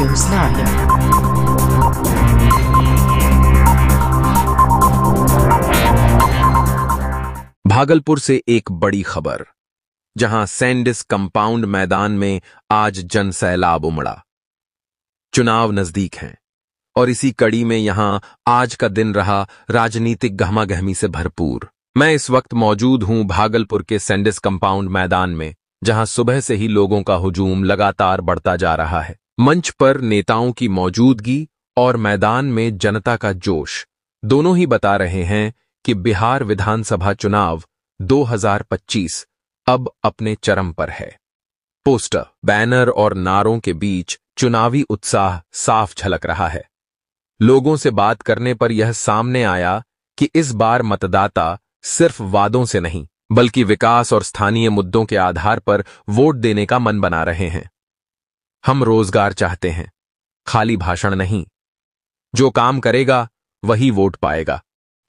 News Live। Bhagalpur से एक बड़ी खबर, जहां सैंडिस कंपाउंड मैदान में आज जनसैलाब उमड़ा। चुनाव नजदीक हैं और इसी कड़ी में यहां आज का दिन रहा राजनीतिक गहमागहमी से भरपूर। मैं इस वक्त मौजूद हूं भागलपुर के सैंडिस कंपाउंड मैदान में, जहां सुबह से ही लोगों का हुजूम लगातार बढ़ता जा रहा है। मंच पर नेताओं की मौजूदगी और मैदान में जनता का जोश दोनों ही बता रहे हैं कि बिहार विधानसभा चुनाव 2025 अब अपने चरम पर है। पोस्टर, बैनर और नारों के बीच चुनावी उत्साह साफ झलक रहा है। लोगों से बात करने पर यह सामने आया कि इस बार मतदाता सिर्फ वादों से नहीं, बल्कि विकास और स्थानीय मुद्दों के आधार पर वोट देने का मन बना रहे हैं। हम रोजगार चाहते हैं, खाली भाषण नहीं। जो काम करेगा वही वोट पाएगा।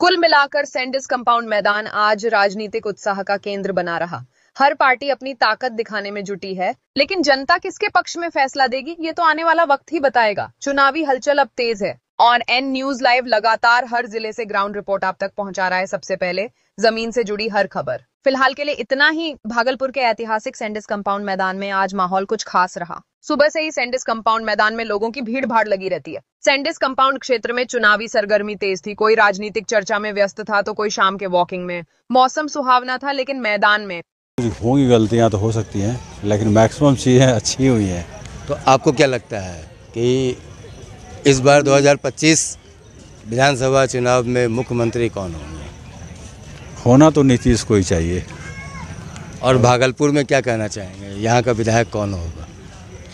कुल मिलाकर सैंडिस कंपाउंड मैदान आज राजनीतिक उत्साह का केंद्र बना रहा। हर पार्टी अपनी ताकत दिखाने में जुटी है, लेकिन जनता किसके पक्ष में फैसला देगी ये तो आने वाला वक्त ही बताएगा। चुनावी हलचल अब तेज है और एन न्यूज लाइव लगातार हर जिले से ग्राउंड रिपोर्ट आप तक पहुंचा रहा है। सबसे पहले जमीन से जुड़ी हर खबर। फिलहाल के लिए इतना ही। भागलपुर के ऐतिहासिक सैंडिस कंपाउंड मैदान में आज माहौल कुछ खास रहा। सुबह से ही सैंडिस कंपाउंड मैदान में लोगों की भीड़ भाड़ लगी रहती है। सैंडिस कंपाउंड क्षेत्र में चुनावी सरगर्मी तेज थी। कोई राजनीतिक चर्चा में व्यस्त था तो कोई शाम के वॉकिंग में। मौसम सुहावना था, लेकिन मैदान में होंगी गलतियां तो हो सकती हैं, लेकिन मैक्सिमम चीज़ें अच्छी हुई हैं। तो आपको क्या लगता है कि इस बार 2025 विधानसभा चुनाव में मुख्यमंत्री कौन होंगे? होना तो नीतीश को ही चाहिए। और भागलपुर में क्या कहना चाहेंगे, यहाँ का विधायक कौन होगा?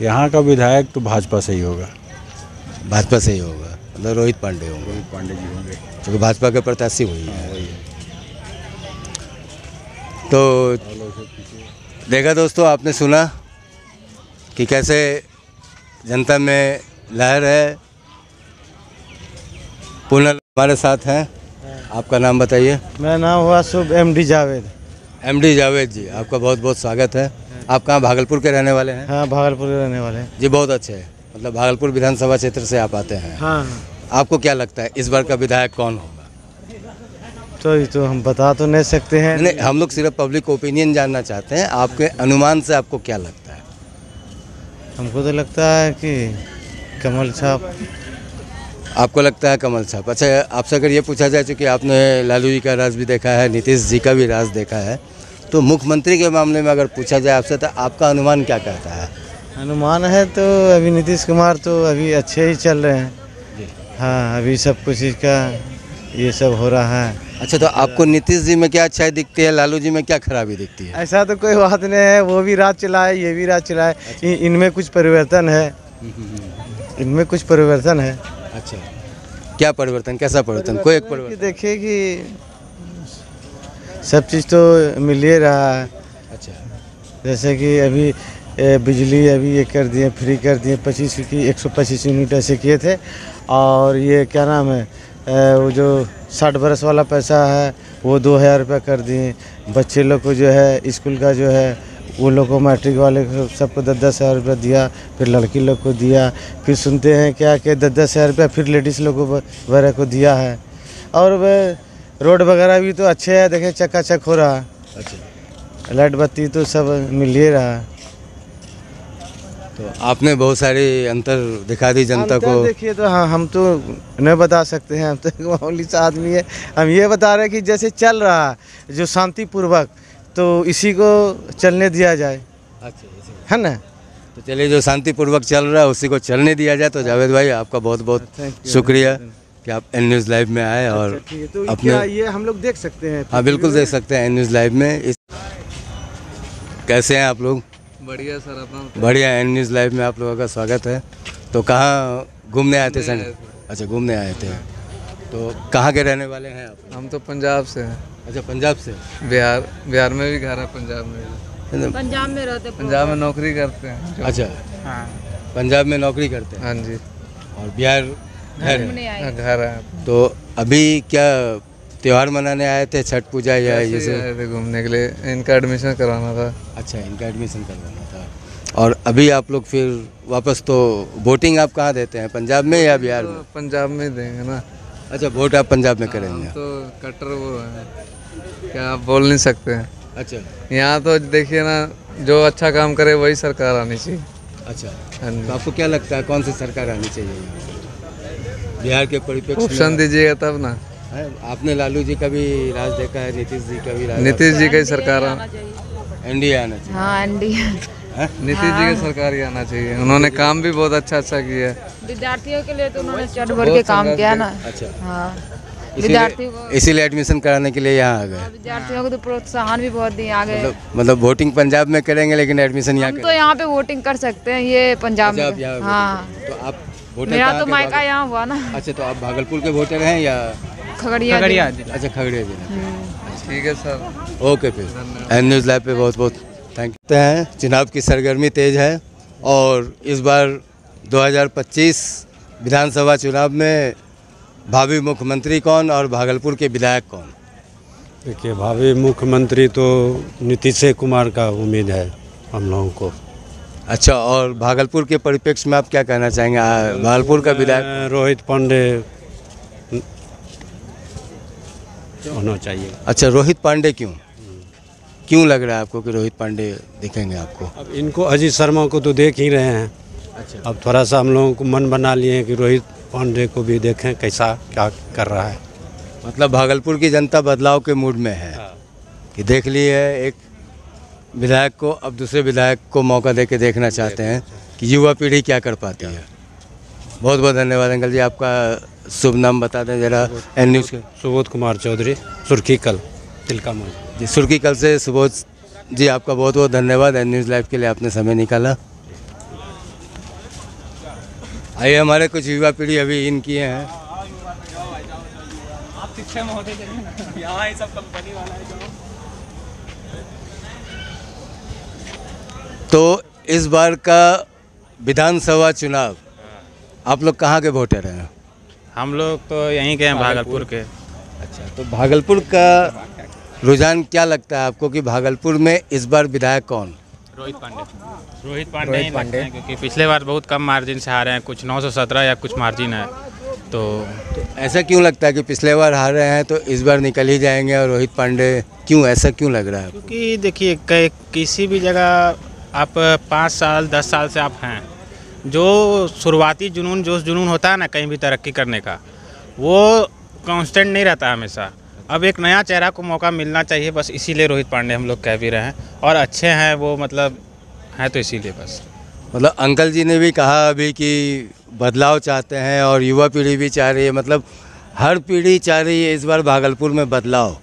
यहाँ का विधायक तो भाजपा से ही होगा। भाजपा से ही होगा, मतलब रोहित पांडे होंगे। रोहित पांडे जी होंगे, क्योंकि भाजपा के प्रत्याशी हुई है। तो देखा दोस्तों, आपने सुना कि कैसे जनता में लहर है। पुनः हमारे साथ हैं, आपका नाम बताइए। मेरा नाम हुआ शुभ एमडी जावेद। एमडी जावेद जी, आपका बहुत बहुत स्वागत है। आप कहाँ, भागलपुर के रहने वाले हैं? हाँ, भागलपुर के रहने वाले हैं जी। बहुत अच्छे, मतलब भागलपुर विधानसभा क्षेत्र से आप आते हैं। हाँ। आपको क्या लगता है इस बार का विधायक कौन होगा? तो ये तो हम बता तो नहीं सकते हैं। नहीं, हम लोग सिर्फ पब्लिक ओपिनियन जानना चाहते हैं। आपके अनुमान से आपको क्या लगता है? हमको तो लगता है कि कमल छाप। आपको लगता है कमल छाप। अच्छा, आपसे अगर ये पूछा जाए, चूँकि आपने लालू जी का राज भी देखा है, नीतीश जी का भी राज देखा है, तो मुख्यमंत्री के मामले में अगर पूछा जाए आपसे, तो आपका अनुमान क्या कहता है? अनुमान है तो अभी नीतीश कुमार तो अभी अच्छे ही चल रहे हैं। हाँ, अभी सब कुछ इसका ये सब हो रहा है। अच्छा, तो आपको नीतीश जी में क्या अच्छाई दिखती है, लालू जी में क्या खराबी दिखती है? ऐसा तो कोई बात नहीं है, वो भी राज चलाए, ये भी राज चलाए। इनमें कुछ परिवर्तन है, इनमें कुछ परिवर्तन है। अच्छा, क्या परिवर्तन, कैसा परिवर्तन? कोई एक परिवर्तन देखिए कि सब चीज़ तो मिल ही रहा है। अच्छा, जैसे कि अभी बिजली अभी ये कर दिए, फ्री कर दिए, 25 की 125 यूनिट ऐसे किए थे। और ये क्या नाम है, वो जो 60 बरस वाला पैसा है वो 2000 रुपये कर दिए। बच्चे लोग को जो है स्कूल का जो है वो लोग को, मैट्रिक वाले को सबको 10-10 हज़ार रुपये दिया, फिर लड़की लोग को दिया। फिर सुनते हैं क्या कि 10-10 हज़ार रुपये फिर लेडीज़ लोग को वगैरह को दिया है। और वह रोड वगैरह भी तो अच्छे है, देखें चकाचक हो रहा है। अच्छा, लाइट बत्ती तो सब मिल ही रहा है। तो आपने बहुत सारी अंतर दिखा दी जनता को। देखिए तो हाँ, हम तो नहीं बता सकते हैं, हम तो एक मामूली सा आदमी है। हम ये बता रहे हैं कि जैसे चल रहा है जो शांतिपूर्वक, तो इसी को चलने दिया जाए। अच्छा, है ना? तो चलिए, जो शांतिपूर्वक चल रहा है उसी को चलने दिया जाए। तो जावेद भाई, आपका बहुत बहुत शुक्रिया कि आप एन न्यूज़ लाइव में आए। और तो अपने ये हम लोग देख सकते हैं। हाँ, बिल्कुल देख सकते हैं एन न्यूज़ लाइव में। कैसे हैं आप लोग? बढ़िया सर, अपना बढ़िया। एन न्यूज़ लाइव में आप लोगों का स्वागत है। तो कहाँ घूमने आए थे सर? अच्छा, घूमने आए थे। तो कहाँ के रहने वाले हैं आप? हम तो पंजाब से हैं। अच्छा, पंजाब से। बिहार में भी घर है, पंजाब में भी। पंजाब में रहते, पंजाब में नौकरी करते हैं। अच्छा, हाँ, पंजाब में नौकरी करते हैं। हाँ जी। और बिहार घर है? घर है। तो अभी क्या त्यौहार मनाने आए थे, छठ पूजा या ये सब? आए थे घूमने के लिए, इनका एडमिशन करवाना था। अच्छा, इनका एडमिशन करवाना था। और अभी आप लोग फिर वापस तो वोटिंग आप कहाँ देते हैं, पंजाब में या बिहार में? तो पंजाब में देंगे ना। अच्छा, वोट आप पंजाब में करेंगे। तो कट्टर वो है, क्या आप बोल नहीं सकते हैं। अच्छा यहाँ तो देखिए ना, जो अच्छा काम करे वही सरकार आनी चाहिए। अच्छा, हाँ जी। तो आपको क्या लगता है कौन सी सरकार आनी चाहिए बिहार के परिप्रेक्ष्य ऑप्शन में? दीजिएगा तब ना। है, आपने लालू जी का भी राज देखा है, नीतीश जी का भी राज। नीतीश जी की सरकार एनडीए आना चाहिए। हाँ एनडीए। हैं? नीतीश जी की सरकार ही आना चाहिए। उन्होंने काम भी बहुत अच्छा किया है। विद्यार्थियों के लिए तो उन्होंने चढ़ बढ़ के काम किया ना। अच्छा, हाँ विद्यार्थियों को, इसीलिए एडमिशन कराने के लिए यहाँ आ गए। विद्यार्थियों को तो प्रोत्साहन भी बहुत दिए आगे। मतलब वोटिंग पंजाब में करेंगे लेकिन एडमिशन यहाँ हम तो यहाँ पे वोटिंग कर सकते हैं, ये पंजाब में। करेंगे। हाँ तो आप वोटर मेरा कहाँ तो के? मायका यहाँ हुआ ना, अच्छा, तो आप भागलपुर के वोटर हैं या? खगड़िया। अच्छा, खगड़िया जिला। ठीक है सर। ओके, फिर एन न्यूज़ लाइव पे बहुत बहुत थैंक यू। हैं चुनाव की सरगर्मी तेज है और इस बार 2025 विधानसभा चुनाव में भावी मुख्यमंत्री कौन और भागलपुर के विधायक कौन? देखिए, भावी मुख्यमंत्री तो नीतीश कुमार का उम्मीद है हम लोगों को। अच्छा, और भागलपुर के परिप्रेक्ष्य में आप क्या कहना चाहेंगे? भागलपुर का विधायक रोहित पांडे होना चाहिए। अच्छा, रोहित पांडे क्यों लग रहा है आपको कि रोहित पांडे दिखेंगे आपको? अब इनको अजीत शर्मा को तो देख ही रहे हैं। अच्छा, अब थोड़ा सा हम लोगों को मन बना लिए हैं कि रोहित पांडे को भी देखें कैसा क्या कर रहा है। मतलब भागलपुर की जनता बदलाव के मूड में है कि देख लिए है एक विधायक को, अब दूसरे विधायक को मौका देके देखना चाहते हैं कि युवा पीढ़ी क्या कर पाती है। बहुत बहुत धन्यवाद अंकल जी। आपका शुभ नाम बता दें जरा एन न्यूज़ के। सुबोध कुमार चौधरी, सुर्खीकल, तिलकामौज। जी, सुर्खीकल से सुबोध जी, आपका बहुत बहुत धन्यवाद एन न्यूज़ लाइव के लिए आपने समय निकाला। आइए, हमारे कुछ युवा पीढ़ी अभी इन किए हैं। तो इस बार का विधानसभा चुनाव आप लोग कहाँ के वोटर हैं? हम लोग तो यहीं के हैं, भागलपुर के। अच्छा, तो भागलपुर का रुझान क्या लगता है आपको कि भागलपुर में इस बार विधायक कौन? रोहित पांडे ही लगते हैं, क्योंकि पिछले बार बहुत कम मार्जिन से हारे हैं, कुछ 917 या कुछ मार्जिन है। तो ऐसा क्यों लगता है कि पिछले बार हार रहे हैं तो इस बार निकल ही जाएंगे और रोहित पांडे क्यों, ऐसा क्यों लग रहा है? क्योंकि देखिए, किसी भी जगह आप 5 साल 10 साल से आप हैं, जो शुरुआती जोश जुनून होता है ना कहीं भी तरक्की करने का, वो कांस्टेंट नहीं रहता हमेशा। अब एक नया चेहरा को मौका मिलना चाहिए, बस इसीलिए रोहित पांडे हम लोग कह भी रहे हैं। और अच्छे हैं वो, मतलब हैं, तो इसीलिए बस। मतलब अंकल जी ने भी कहा अभी कि बदलाव चाहते हैं और युवा पीढ़ी भी चाह रही है, मतलब हर पीढ़ी चाह रही है इस बार भागलपुर में बदलाव,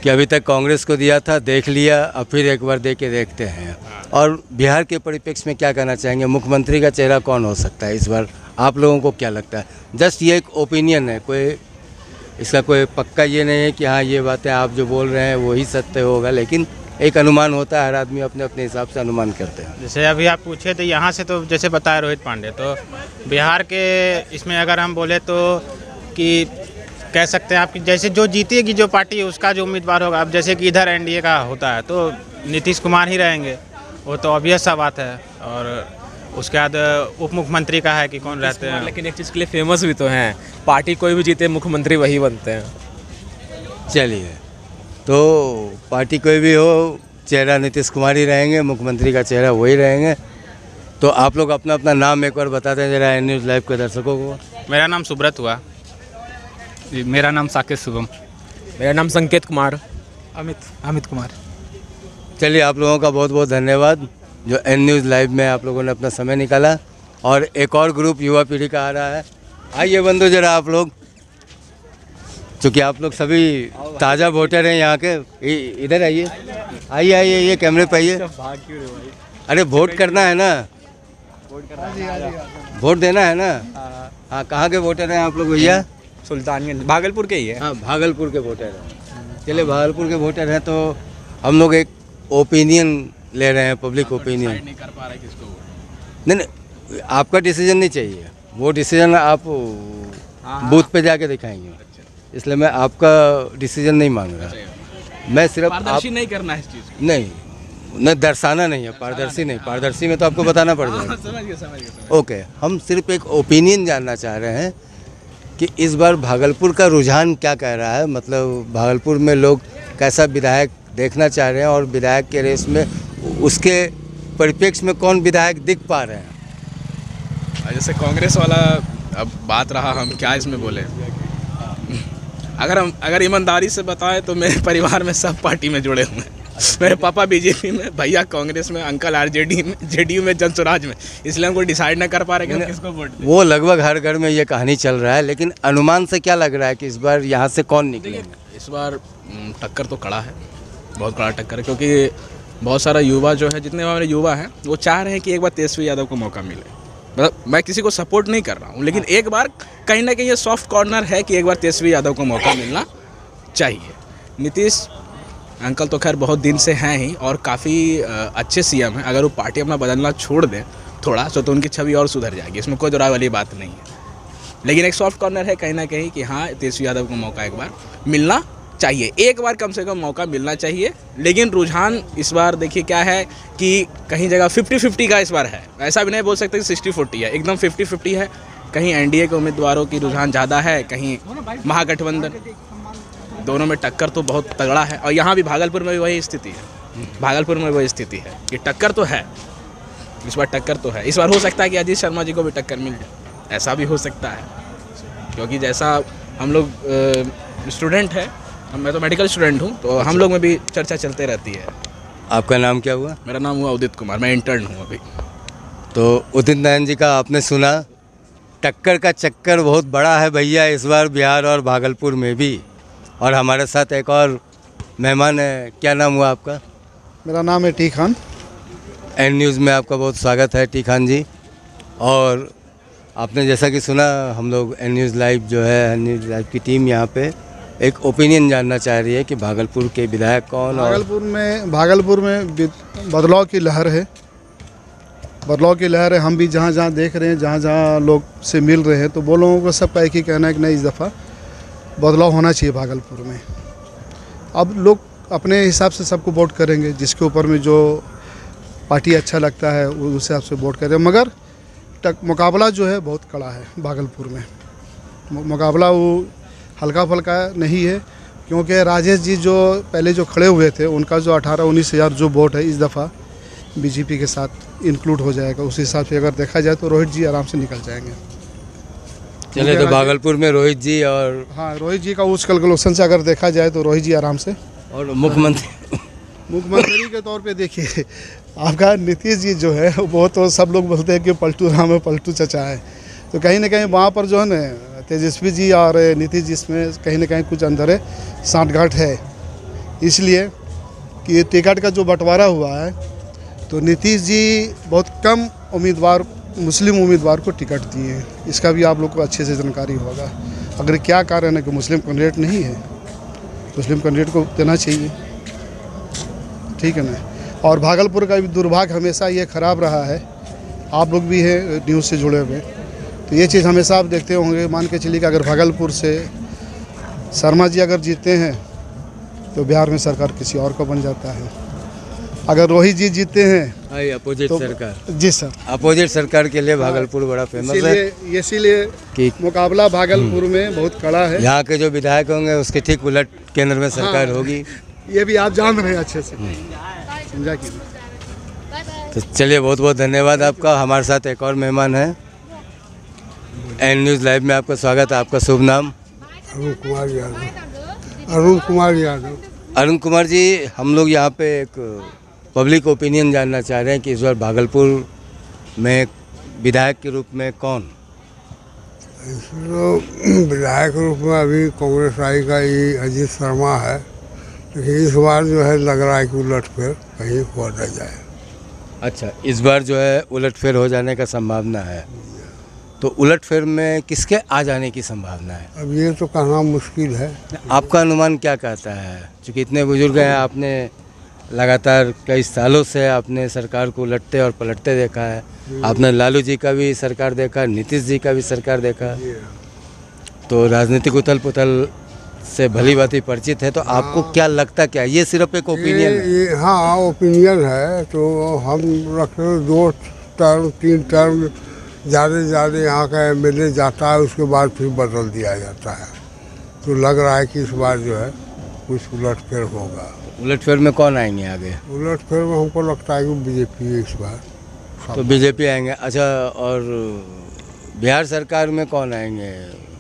कि अभी तक कांग्रेस को दिया था, देख लिया, अब फिर एक बार दे के देखते हैं। और बिहार के परिप्रेक्ष्य में क्या कहना चाहेंगे, मुख्यमंत्री का चेहरा कौन हो सकता है इस बार? आप लोगों को क्या लगता है? जस्ट ये एक ओपिनियन है, कोई इसका कोई पक्का ये नहीं है कि हाँ ये बातें आप जो बोल रहे हैं वही सत्य होगा, लेकिन एक अनुमान होता है, हर आदमी अपने अपने हिसाब से अनुमान करते हैं। जैसे अभी आप पूछे तो यहाँ से तो जैसे बताया रोहित पांडे, तो बिहार के इसमें अगर हम बोले तो कि कह सकते हैं आप कि जैसे जो जीतेगी जो पार्टी है उसका जो उम्मीदवार होगा। अब जैसे कि इधर एनडीए का होता है तो नीतीश कुमार ही रहेंगे, वो तो ऑब्वियस सा बात है। और उसके बाद उप मुख्यमंत्री का है कि कौन रहते हैं। लेकिन एक चीज़ के लिए फेमस भी तो हैं, पार्टी कोई भी जीते मुख्यमंत्री वही बनते हैं। चलिए, तो पार्टी कोई भी हो, चेहरा नीतीश कुमार ही रहेंगे, मुख्यमंत्री का चेहरा वही रहेंगे। तो आप लोग अपना अपना नाम एक बार बता दें जरा एन न्यूज़ लाइव के दर्शकों को। मेरा नाम सुब्रत हुआ। मेरा नाम साकेत शुभम। मेरा नाम संकेत कुमार। अमित कुमार। चलिए, आप लोगों का बहुत बहुत धन्यवाद जो एन न्यूज़ लाइव में आप लोगों ने अपना समय निकाला। और एक और ग्रुप युवा पीढ़ी का आ रहा है। आइए बंधु जरा आप लोग, चूँकि आप लोग सभी ताज़ा वोटर हैं यहाँ के, इधर आइए, आइए आइए, ये कैमरे पे आइए। अरे वोट करना है ना, वोट देना है ना। हाँ, कहाँ के वोटर हैं आप लोग भैया? सुल्तानगंज, भागलपुर के ही है। हाँ, भागलपुर के वोटर हैं। चलिए, भागलपुर के वोटर हैं तो हम लोग एक ओपिनियन ले रहे हैं, पब्लिक ओपिनियन। नहीं कर पा रहे किसको। नहीं, आपका डिसीजन नहीं चाहिए, वो डिसीजन आप बूथ पे जाके दिखाएंगे। इसलिए मैं आपका डिसीजन नहीं मांग रहा, मैं सिर्फ आप नहीं करना है इस चीज़। नहीं, न दर्शाना नहीं है, पारदर्शी नहीं, पारदर्शी में तो आपको बताना पड़ जाएगा। समझ गए। ओके, हम सिर्फ एक ओपिनियन जानना चाह रहे हैं कि इस बार भागलपुर का रुझान क्या कह रहा है, मतलब भागलपुर में लोग कैसा विधायक देखना चाह रहे हैं और विधायक के रेस में उसके परिप्रेक्ष्य में कौन विधायक दिख पा रहे हैं। जैसे कांग्रेस वाला अब बात रहा, हम क्या इसमें बोले। अगर ईमानदारी से बताएं तो मेरे परिवार में सब पार्टी में जुड़े हुए हैं। मेरे पापा बीजेपी में, भैया कांग्रेस में, अंकल आरजेडी में, जेडीयू में, जनसुराज में। इसलिए हमको डिसाइड ना कर पा रहे कि हम किसको वोट दें। वो लगभग हर घर में ये कहानी चल रहा है, लेकिन अनुमान से क्या लग रहा है कि इस बार यहाँ से कौन निकलेगा। इस बार टक्कर तो कड़ा है, बहुत कड़ा टक्कर है, क्योंकि बहुत सारा युवा जो है, जितने हमारे युवा हैं वो चाह रहे हैं कि एक बार तेजस्वी यादव को मौका मिले। मतलब मैं किसी को सपोर्ट नहीं कर रहा हूँ, लेकिन एक बार कहीं ना कहीं ये सॉफ्ट कॉर्नर है कि एक बार तेजस्वी यादव को मौका मिलना चाहिए। नीतीश अंकल तो खैर बहुत दिन से हैं ही और काफ़ी अच्छे सीएम हैं। अगर वो पार्टी अपना बदलना छोड़ दें थोड़ा तो उनकी छवि और सुधर जाएगी, इसमें कोई दोहराए वाली बात नहीं है। लेकिन एक सॉफ्ट कॉर्नर है कहीं ना कहीं कि हाँ, तेजस्वी यादव को मौका एक बार मिलना चाहिए, एक बार कम से कम मौका मिलना चाहिए। लेकिन रुझान इस बार देखिए क्या है कि कहीं जगह 50-50 का इस बार है, ऐसा भी नहीं बोल सकते कि 60-40 है, एकदम 50-50 है। कहीं एनडीए के उम्मीदवारों की रुझान ज़्यादा है, कहीं महागठबंधन, दोनों में टक्कर तो बहुत तगड़ा है। और यहाँ भी भागलपुर में भी वही स्थिति है, भागलपुर में वही स्थिति है कि टक्कर तो है, इस बार टक्कर तो है। इस बार हो सकता है कि अजीत शर्मा जी को भी टक्कर मिल जाए, ऐसा भी हो सकता है, क्योंकि जैसा हम लोग स्टूडेंट है, मैं तो मेडिकल स्टूडेंट हूँ, तो हम लोग में भी चर्चा चलते रहती है। आपका नाम क्या हुआ। मेरा नाम हुआ उदित कुमार, मैं इंटर्न हूँ अभी। तो उदित नारायण जी का आपने सुना, टक्कर का चक्कर बहुत बड़ा है भैया इस बार बिहार और भागलपुर में भी। और हमारे साथ एक और मेहमान है, क्या नाम हुआ आपका। मेरा नाम है टी खान। एन न्यूज़ में आपका बहुत स्वागत है टी खान जी। और आपने जैसा कि सुना, हम लोग एन न्यूज़ लाइव जो है, एन न्यूज़ लाइव की टीम यहाँ पे एक ओपिनियन जानना चाह रही है कि भागलपुर के विधायक कौन। भागलपुर में बदलाव की लहर है, बदलाव की लहर है। हम भी जहाँ जहाँ देख रहे हैं, जहाँ जहाँ लोग से मिल रहे हैं, तो वो लोगों को सबका एक ही कहना है कि नहीं, इस दफ़ा बदलाव होना चाहिए भागलपुर में। अब लोग अपने हिसाब से सबको वोट करेंगे, जिसके ऊपर में जो पार्टी अच्छा लगता है उस हिसाब से वोट करें। मगर मुकाबला जो है बहुत कड़ा है भागलपुर में। मुकाबला वो हल्का फुल्का नहीं है, क्योंकि राजेश जी जो पहले जो खड़े हुए थे, उनका जो 18-19 हज़ार जो वोट है इस दफ़ा बीजेपी के साथ इंक्लूड हो जाएगा। उस हिसाब से अगर देखा जाए तो रोहित जी आराम से निकल जाएंगे। चले तो भागलपुर में रोहित जी और हाँ, रोहित जी का उस कैलकुलेशन से अगर देखा जाए तो रोहित जी आराम से। और मुख्यमंत्री के तौर पे देखिए, आपका नीतीश जी जो है वो तो सब लोग बोलते हैं कि पलटू राम है, पलटू चचा है। तो कहीं ना कहीं वहाँ पर जो है ना, तेजस्वी जी और नीतीश जी इसमें कहीं ना कहीं कुछ अंदर है, सांठगांठ है। इसलिए कि टिकट का जो बंटवारा हुआ है, तो नीतीश जी बहुत कम उम्मीदवार, मुस्लिम उम्मीदवार को टिकट दिए हैं। इसका भी आप लोग को अच्छे से जानकारी होगा। अगर क्या कारण है कि मुस्लिम कैंडिडेट नहीं है, मुस्लिम कैंडिडेट को देना चाहिए, ठीक है ना। और भागलपुर का भी दुर्भाग्य हमेशा ये ख़राब रहा है, आप लोग भी हैं न्यूज़ से जुड़े हुए, तो ये चीज़ हमेशा आप देखते होंगे। मान के चलिए कि अगर भागलपुर से शर्मा जी अगर जीतते हैं तो बिहार में सरकार किसी और को बन जाता है। अगर रोहित जी जीतते हैं अपोजिट तो सरकार, जी सर, अपोजिट सरकार के लिए भागलपुर बड़ा फेमस है। इसीलिए कि मुकाबला भागलपुर में बहुत कड़ा है। यहाँ के जो विधायक होंगे उसके ठीक उलट केंद्र में सरकार होगी। ये भी आप जान रहे हैं अच्छे से, समझा कि। तो चलिए, बहुत बहुत धन्यवाद आपका। हमारे साथ एक और मेहमान है, एन न्यूज़ लाइव में आपका स्वागत है। आपका शुभ नाम। अरुण कुमार यादव। अरुण कुमार यादव। अरुण कुमार जी, हम लोग यहाँ पे एक पब्लिक ओपिनियन जानना चाह रहे हैं कि इस बार भागलपुर में विधायक के रूप में कौन। विधायक के रूप में अभी कांग्रेस आई का ये अजीत शर्मा है, लेकिन इस बार जो है लग रहा है कि उलटफेर कहीं हो न जाए। अच्छा, इस बार जो है उलटफेर हो जाने का संभावना है, तो उलटफेर में किसके आ जाने की संभावना है। अब ये तो कहना मुश्किल है। आपका अनुमान क्या कहता है, क्योंकि इतने बुजुर्ग हैं, आपने लगातार कई सालों से आपने सरकार को उलटते और पलटते देखा है। आपने लालू जी का भी सरकार देखा, नीतीश जी का भी सरकार देखा, तो राजनीतिक उथल पुथल से भली भांति परिचित है, तो आपको क्या लगता क्या ये सिर्फ एक ओपिनियन है? हाँ ओपिनियन है। तो हम रखते 2 टर्म 3 टर्म ज़्यादा यहाँ का MLA जाता है, उसके बाद फिर बदल दिया जाता है। तो लग रहा है कि इस बार जो है कुछ उलटफेर होगा। उलटफेर में कौन आएंगे आगे? उलटफेर में हमको लगता है कि बीजेपी इस बार। तो बीजेपी आएंगे। अच्छा, और बिहार सरकार में कौन आएंगे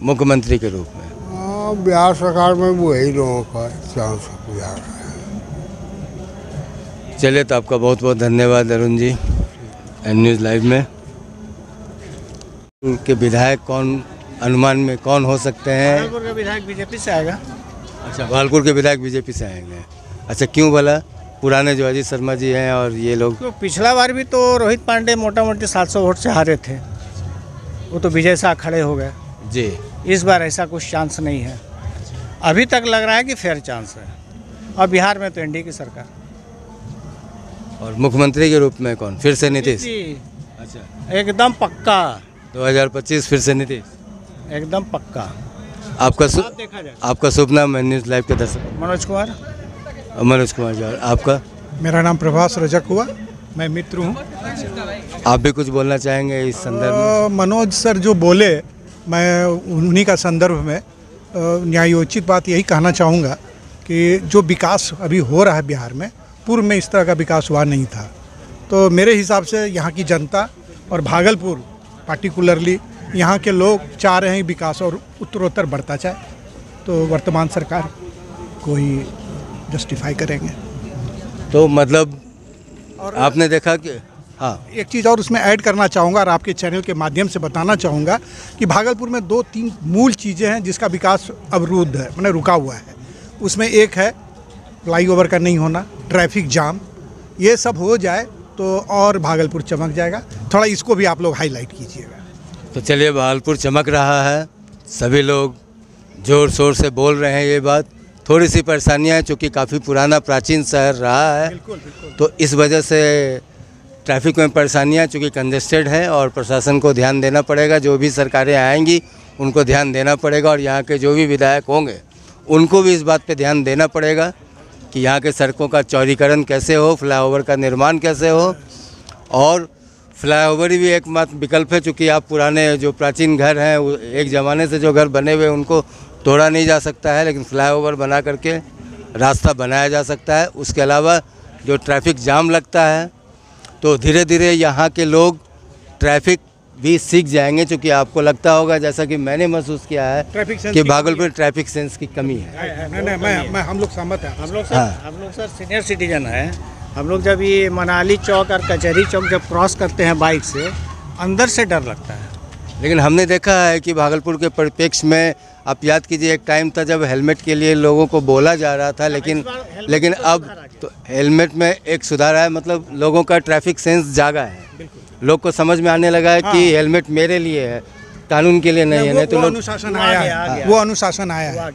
मुख्यमंत्री के रूप में? हाँ, बिहार सरकार में वही लोगों का चांस जा रहा है। चलिए, तो आपका बहुत बहुत धन्यवाद Arun ji, N news live में। उनके विधायक कौन, अनुमान में कौन हो सकते हैं? भागलपुर का विधायक बीजेपी से आएगा। अच्छा, भागलपुर के विधायक बीजेपी से आएंगे। अच्छा, क्यों भला? पुराने जो अजीत शर्मा जी हैं और ये लोग। तो पिछला बार भी तो रोहित पांडे मोटा मोटी 700 वोट से हारे थे, वो तो विजय शाह खड़े हो गए जी। इस बार ऐसा कुछ चांस नहीं है। अभी तक लग रहा है कि फेयर चांस है। और बिहार में तो एनडीए की सरकार। और मुख्यमंत्री के रूप में कौन? फिर से नीतीश? अच्छा, एकदम पक्का 2025 फिर से नीतीश, एकदम पक्का। आपका शुभ नाम एन न्यूज़ लाइव के दर्शक? मनोज कुमार। मनोज कुमार जी, आपका? मेरा नाम प्रभास रजक हुआ, मैं मित्र हूँ। आप भी कुछ बोलना चाहेंगे इस संदर्भ में? मनोज सर जो बोले, मैं उन्हीं का संदर्भ में न्यायोचित बात यही कहना चाहूँगा कि जो विकास अभी हो रहा है बिहार में, पूर्व में इस तरह का विकास हुआ नहीं था। तो मेरे हिसाब से यहाँ की जनता और भागलपुर पार्टिकुलरली यहाँ के लोग चाह रहे हैं विकास और उत्तरोत्तर बढ़ता जाए। तो वर्तमान सरकार को ही जस्टिफाई करेंगे। तो मतलब और आपने देखा कि हाँ, एक चीज़ और उसमें ऐड करना चाहूँगा और आपके चैनल के माध्यम से बताना चाहूँगा कि भागलपुर में 2-3 मूल चीज़ें हैं जिसका विकास अवरुद्ध है, मैंने रुका हुआ है। उसमें एक है फ्लाईओवर का नहीं होना, ट्रैफिक जाम, ये सब हो जाए तो और भागलपुर चमक जाएगा। थोड़ा इसको भी आप लोग हाईलाइट कीजिएगा। तो चलिए, भागलपुर चमक रहा है, सभी लोग ज़ोर शोर से बोल रहे हैं ये बात। थोड़ी सी परेशानियाँ हैं, चूँकि काफ़ी पुराना प्राचीन शहर रहा है, तो इस वजह से ट्रैफिक में परेशानियाँ, चूँकि कंजेस्टेड है और प्रशासन को ध्यान देना पड़ेगा। जो भी सरकारें आएंगी उनको ध्यान देना पड़ेगा और यहाँ के जो भी विधायक होंगे उनको भी इस बात पे ध्यान देना पड़ेगा कि यहाँ के सड़कों का चौड़ीकरण कैसे हो, फ्लाईओवर का निर्माण कैसे हो। और फ्लाईओवर भी एकमात्र विकल्प है, चूँकि आप पुराने जो प्राचीन घर हैं, एक ज़माने से जो घर बने हुए उनको तोड़ा नहीं जा सकता है, लेकिन फ्लाईओवर बना करके रास्ता बनाया जा सकता है। उसके अलावा जो ट्रैफिक जाम लगता है, तो धीरे धीरे यहाँ के लोग ट्रैफिक भी सीख जाएंगे, क्योंकि आपको लगता होगा, जैसा कि मैंने महसूस किया है, कि भागलपुर ट्रैफिक सेंस की कमी है। नहीं, हम लोग सहमत हैं। हम लोग सर सीनियर सिटीजन हैं। हम लोग जब ये मनाली चौक और कचहरी चौक जब क्रॉस करते हैं बाइक से, अंदर से डर लगता है। लेकिन हमने देखा है कि भागलपुर के परिप्रेक्ष्य में, आप याद कीजिए, एक टाइम था जब हेलमेट के लिए लोगों को बोला जा रहा था, लेकिन अब तो हेलमेट में एक सुधार है। मतलब लोगों का ट्रैफिक सेंस जागा है, लोग को समझ में आने लगा है कि हेलमेट मेरे लिए है, कानून के लिए नहीं है। नहीं तो लोग अनुशासन आया, वो अनुशासन आया।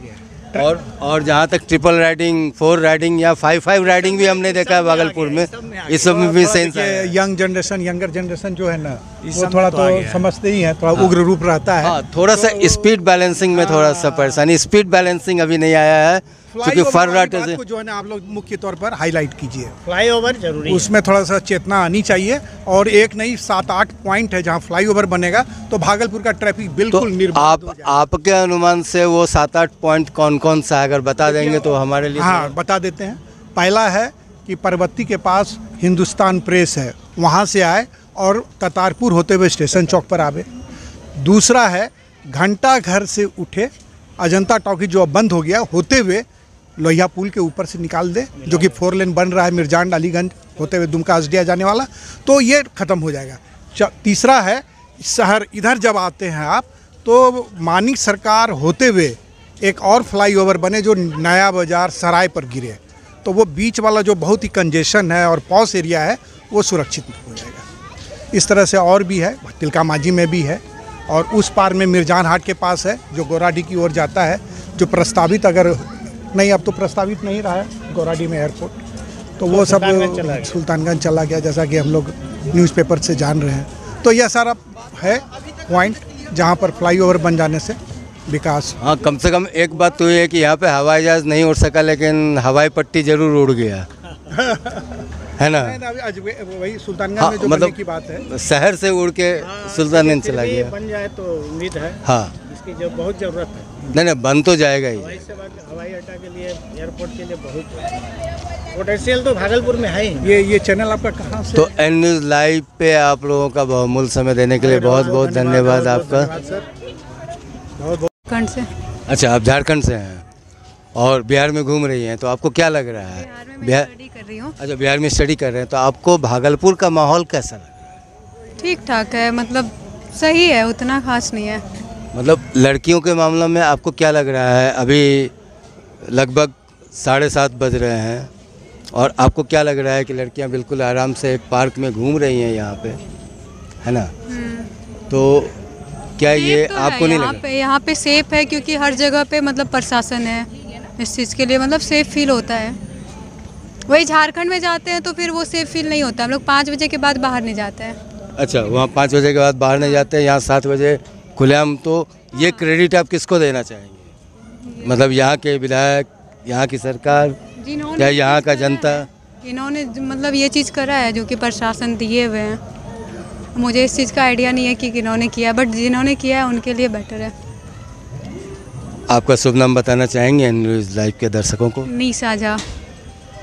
और जहाँ तक ट्रिपल राइडिंग, 4 राइडिंग या 5 राइडिंग भी हमने देखा है भागलपुर में, इस सब में भी सेंस है। यंगर जनरेशन जो है ना, वो थोड़ा तो समझते ही है, थोड़ा उग्र रूप रहता है। हाँ, थोड़ा सा स्पीड बैलेंसिंग में थोड़ा सा परेशानी, स्पीड बैलेंसिंग अभी नहीं आया है, क्योंकि फर्राटे को जो है ना आप लोग मुख्य तौर पर हाईलाइट कीजिए। फ्लाईओवर जरूरी है, उसमें थोड़ा सा चेतना आनी चाहिए। और एक नहीं 7-8 पॉइंट है जहाँ फ्लाईओवर बनेगा तो भागलपुर का ट्रैफिक बिल्कुल निर्बाध हो जाएगा। आपके अनुमान से वो 7-8 पॉइंट कौन कौन सा अगर बता देंगे तो हमारे लिए? हाँ, बता देते हैं। पहला है कि परबत्ती के पास हिंदुस्तान प्रेस है, वहाँ से आए और कतारपुर होते हुए स्टेशन चौक पर आवे। दूसरा है घंटा घर से उठे, अजंता टॉकी जो अब बंद हो गया, होते हुए लोहिया पुल के ऊपर से निकाल दे, जो कि 4 लेन बन रहा है मिर्जान अलीगंज होते हुए दुमका एसडीए जाने वाला, तो ये ख़त्म हो जाएगा। तीसरा है शहर इधर जब आते हैं आप, तो मानिक सरकार होते हुए एक और फ्लाईओवर बने जो नया बाजार सराय पर गिरे, तो वो बीच वाला जो बहुत ही कंजेशन है और पॉस एरिया है वो सुरक्षित हो जाएगा। इस तरह से और भी है, तिलका मांझी में भी है, और उस पार में मिर्जान हाट के पास है जो गोराडी की ओर जाता है, जो प्रस्तावित, अगर नहीं अब तो प्रस्तावित नहीं रहा है गोराडी में एयरपोर्ट, तो वो सब सुल्तानगंज चला गया, जैसा कि हम लोग न्यूज़पेपर से जान रहे हैं। तो यह सारा है पॉइंट जहाँ पर फ्लाईओवर बन जाने से विकास। हाँ, कम से कम एक बात तो ये है कि यहाँ पे हवाई जहाज नहीं उड़ सका, लेकिन हवाई पट्टी जरूर उड़ गया है ना। वही सुल्तानगंज में जो बनने की बात है, शहर से उड़ के सुल्तानगंज चला गया। बन जाए तो उम्मीद है, हाँ, इसकी जो बहुत ज़रूरत है। नहीं बन तो जाएगा ही। हवाई अड्डा के लिए, एयरपोर्ट के लिए बहुत पोटेंशियल तो भागलपुर में है ही। ये चैनल आपका कहाँ से? तो एन न्यूज़ लाइव पे आप लोगों का बहुमूल्य समय देने के लिए बहुत बहुत धन्यवाद आपका। झारखंड से। अच्छा, आप झारखंड से हैं और बिहार में घूम रही हैं, तो आपको क्या लग रहा है? बिहार में स्टडी कर रही हूँ। अच्छा, बिहार में स्टडी कर रहे हैं, तो आपको भागलपुर का माहौल कैसा लगा? ठीक ठाक है, मतलब सही है, उतना खास नहीं है। मतलब लड़कियों के मामले में आपको क्या लग रहा है? अभी लगभग 7:30 बज रहे हैं और आपको क्या लग रहा है कि लड़कियां बिल्कुल आराम से एक पार्क में घूम रही हैं यहाँ पे, है ना? तो क्या ये तो आपको नहीं लगा? यहाँ पे सेफ है, क्योंकि हर जगह पे मतलब प्रशासन है इस चीज़ के लिए, मतलब सेफ फील होता है। वही झारखंड में जाते हैं तो फिर वो सेफ फील नहीं होता। हम लोग 5 बजे के बाद बाहर नहीं जाते हैं। अच्छा, वहाँ 5 बजे के बाद बाहर नहीं जाते हैं, यहाँ 7 बजे खुलेआम। तो ये क्रेडिट आप किसको देना चाहेंगे? मतलब यहाँ के विधायक, यहाँ की सरकार या यहाँ का जनता? इन्होंने मतलब ये चीज़ करा है जो कि प्रशासन दिए हुए हैं। मुझे इस चीज़ का आइडिया नहीं है कि किन्होंने किया, बट जिन्होंने किया है उनके लिए बेटर है। आपका शुभ नाम बताना चाहेंगे एन न्यूज़ लाइव के दर्शकों को? Nisha Jha.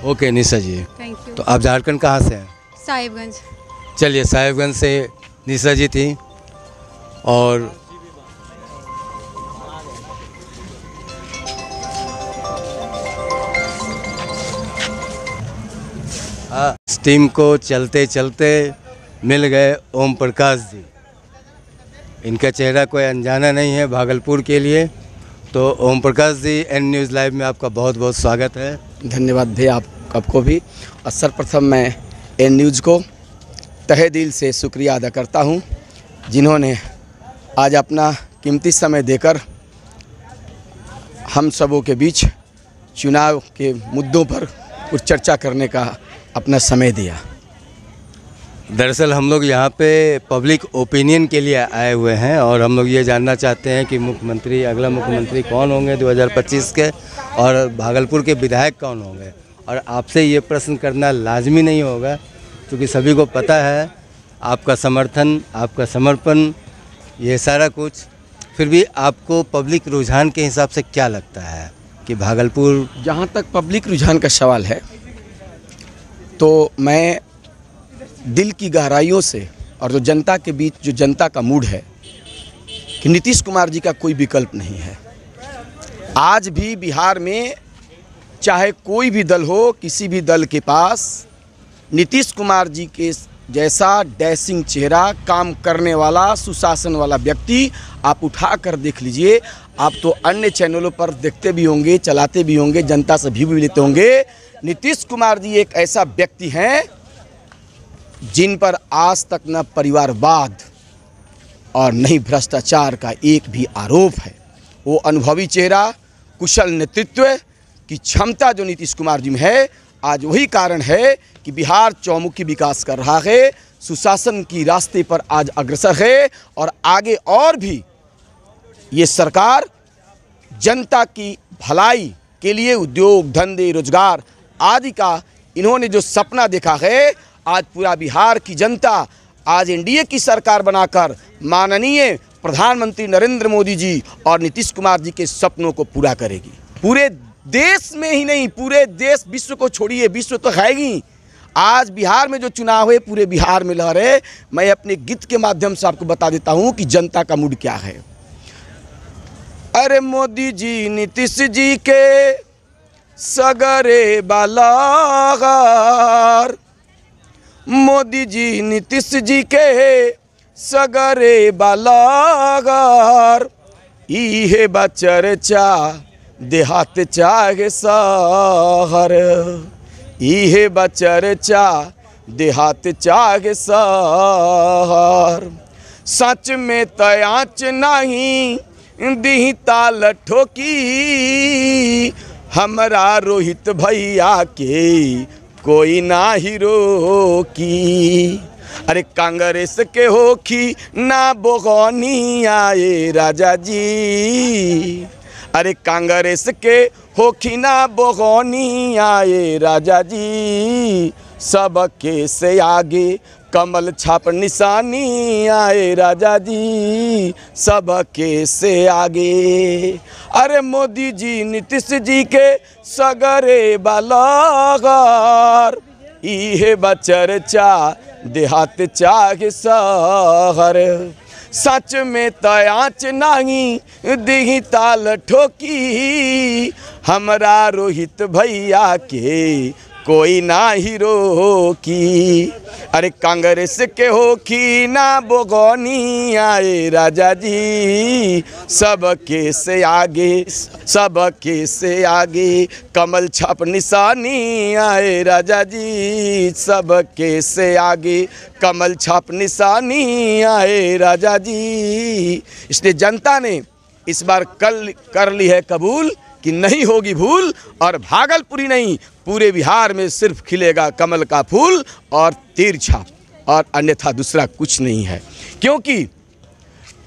Okay Nisha ji, thank you. तो आप झारखंड कहाँ से हैं? साहिबगंज। चलिए, साहिबगंज से निशा जी थी और इस टीम को चलते चलते मिल गए ओम प्रकाश जी। इनका चेहरा कोई अनजाना नहीं है भागलपुर के लिए। तो Om Prakash ji, N news live में आपका बहुत बहुत स्वागत है। धन्यवाद भैया आपको भी। और सर्वप्रथम मैं एन न्यूज़ को तहे दिल से शुक्रिया अदा करता हूं, जिन्होंने आज अपना कीमती समय देकर हम सबों के बीच चुनाव के मुद्दों पर कुछ चर्चा करने का अपना समय दिया। दरअसल हम लोग यहाँ पे पब्लिक ओपिनियन के लिए आए हुए हैं और हम लोग ये जानना चाहते हैं कि मुख्यमंत्री, अगला मुख्यमंत्री कौन होंगे 2025 के, और भागलपुर के विधायक कौन होंगे। और आपसे ये प्रश्न करना लाजमी नहीं होगा, क्योंकि सभी को पता है आपका समर्थन, आपका समर्पण, ये सारा कुछ। फिर भी आपको पब्लिक रुझान के हिसाब से क्या लगता है कि भागलपुर? जहाँ तक पब्लिक रुझान का सवाल है, तो मैं दिल की गहराइयों से और जो जनता के बीच जो जनता का मूड है कि नीतीश कुमार जी का कोई विकल्प नहीं है। आज भी बिहार में चाहे कोई भी दल हो, किसी भी दल के पास नीतीश कुमार जी के जैसा डैशिंग चेहरा, काम करने वाला, सुशासन वाला व्यक्ति आप उठा कर देख लीजिए। आप तो अन्य चैनलों पर देखते भी होंगे, चलाते भी होंगे, जनता से भी लेते होंगे। नीतीश कुमार जी एक ऐसा व्यक्ति हैं जिन पर आज तक न परिवारवाद और नहीं भ्रष्टाचार का एक भी आरोप है। वो अनुभवी चेहरा, कुशल नेतृत्व की क्षमता जो नीतीश कुमार जी में है, आज वही कारण है कि बिहार चौमुखी विकास कर रहा है, सुशासन की रास्ते पर आज अग्रसर है और आगे और भी ये सरकार जनता की भलाई के लिए उद्योग, धंधे, रोजगार आदि का इन्होंने जो सपना देखा है, आज पूरा बिहार की जनता आज एनडीए की सरकार बनाकर माननीय प्रधानमंत्री नरेंद्र मोदी जी और नीतीश कुमार जी के सपनों को पूरा करेगी। पूरे देश में ही नहीं, पूरे देश, विश्व को छोड़िए, विश्व तो है ही। आज बिहार में जो चुनाव है, पूरे बिहार में लहर है। मैं अपने गीत के माध्यम से आपको बता देता हूं कि जनता का मूड क्या है। अरे मोदी जी नीतीश जी के सगरे बालागार, मोदी जी नीतीश जी के सगरे बालागार, इहे बा चर्चा देहात चाहे शहर, इहे बा चर्चा देहात चाहे शहर। सच में तयाच नहीं दी ताल ठोकी, हमरा रोहित भैया के कोई ना ही रोकी। अरे कांग्रेस के होखी ना बोगनी आए राजा जी, अरे कांग्रेस के होखी ना बोगनी आए राजा जी, सबके से आगे कमल छाप निशानी आए राजा जी, सबके से आगे। अरे मोदी जी नीतीश जी के सगरे बालागर, इहे बचर्चा देहात चाहे सहर, सच में तयाच नहीं दिही ताल ठोकी, हमरा रोहित भैया के कोई ना ही रोकी। अरे कांग्रेस के होखी ना बोगनी आए राजा जी, सबके से आगे, सबके से आगे कमल छाप निशानी आए राजा जी, सबके से आगे कमल छाप निशानी आए राजा जी। इसलिए जनता ने इस बार कल कर ली है कबूल कि नहीं होगी भूल, और भागलपुरी नहीं पूरे बिहार में सिर्फ खिलेगा कमल का फूल और तीर छाप, और अन्यथा दूसरा कुछ नहीं है। क्योंकि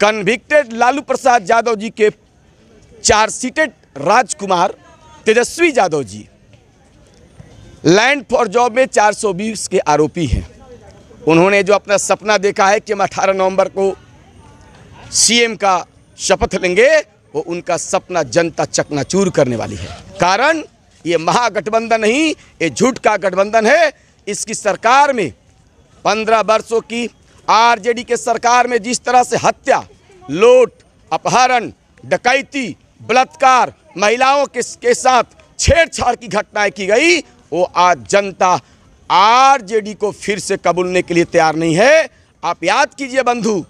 कन्विक्टेड लालू प्रसाद यादव जी के चार्जशीटेड राजकुमार Tejashwi Yadav ji land for job में 420 के आरोपी हैं। उन्होंने जो अपना सपना देखा है कि हम 18 नवंबर को सीएम का शपथ लेंगे, वो उनका सपना जनता चकनाचूर करने वाली है। कारण ये महागठबंधन नहीं, ये झूठ का गठबंधन है। इसकी सरकार में 15 वर्षों की आरजेडी के सरकार में जिस तरह से हत्या, लूट, अपहरण, डकैती, बलात्कार, महिलाओं के साथ छेड़छाड़ की घटनाएं की गई, वो आज जनता आरजेडी को फिर से कबूलने के लिए तैयार नहीं है। आप याद कीजिए बंधु,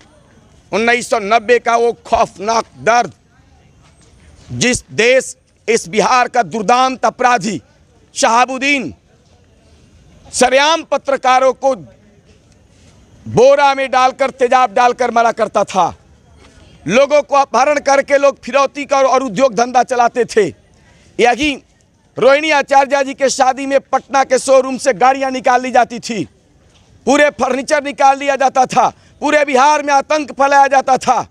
1990 का वो खौफनाक दर्द, जिस देश इस बिहार का दुर्दांत अपराधी शहाबुद्दीन सरेआम पत्रकारों को बोरा में डालकर, तेजाब डालकर मारा करता था, लोगों को अपहरण करके लोग फिरौती का और उद्योग धंधा चलाते थे। यही रोहिणी आचार्य जी के शादी में पटना के शोरूम से गाड़ियां निकाल ली जाती थी, पूरे फर्नीचर निकाल लिया जाता था, पूरे बिहार में आतंक फैलाया जाता था।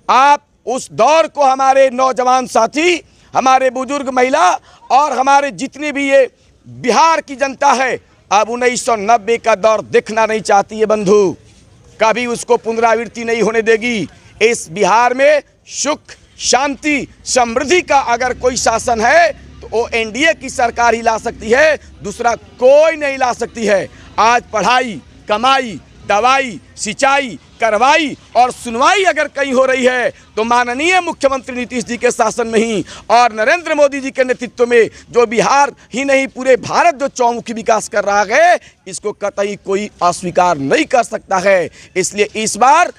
आप उस दौर को हमारे नौजवान साथी, हमारे बुजुर्ग महिला और हमारे जितने भी ये बिहार की जनता है, अब 1990 का दौर देखना नहीं चाहती है बंधु, कभी उसको पुनरावृत्ति नहीं होने देगी। इस बिहार में सुख, शांति, समृद्धि का अगर कोई शासन है तो वो एनडीए की सरकार ही ला सकती है, दूसरा कोई नहीं ला सकती है। आज पढ़ाई, कमाई, दवाई, सिंचाई, कार्रवाई और सुनवाई अगर कहीं हो रही है तो माननीय मुख्यमंत्री नीतीश जी के शासन में ही और नरेंद्र मोदी जी के नेतृत्व में, जो बिहार ही नहीं पूरे भारत जो चौमुखी विकास कर रहा है, इसको कतई कोई अस्वीकार नहीं कर सकता है। इसलिए इस बार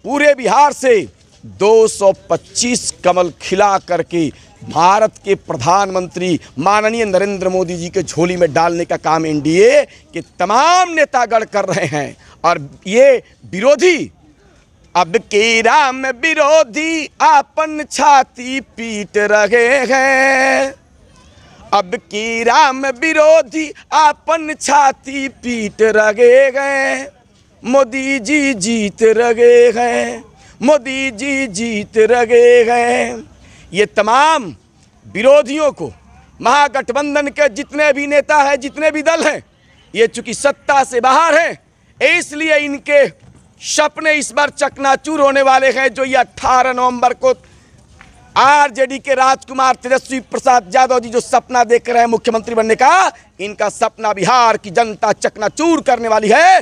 पूरे बिहार से 225 कमल खिला करके भारत के प्रधानमंत्री माननीय नरेंद्र मोदी जी के झोली में डालने का काम एनडीए के तमाम नेतागण कर रहे हैं। और ये विरोधी, अब के राम विरोधी आपन छाती पीट रहे हैं, अब की राम विरोधी आपन छाती पीट रहे हैं, मोदी जी जीत रहे हैं, मोदी जी जीत रहे हैं। ये तमाम विरोधियों को, महागठबंधन के जितने भी नेता हैं, जितने भी दल हैं, ये चूंकि सत्ता से बाहर हैं, इसलिए इनके सपने इस बार चकनाचूर होने वाले हैं। जो ये 18 नवंबर को आरजेडी के राजकुमार तेजस्वी प्रसाद यादव जी जो सपना देख रहे हैं मुख्यमंत्री बनने का, इनका सपना बिहार की जनता चकनाचूर करने वाली है।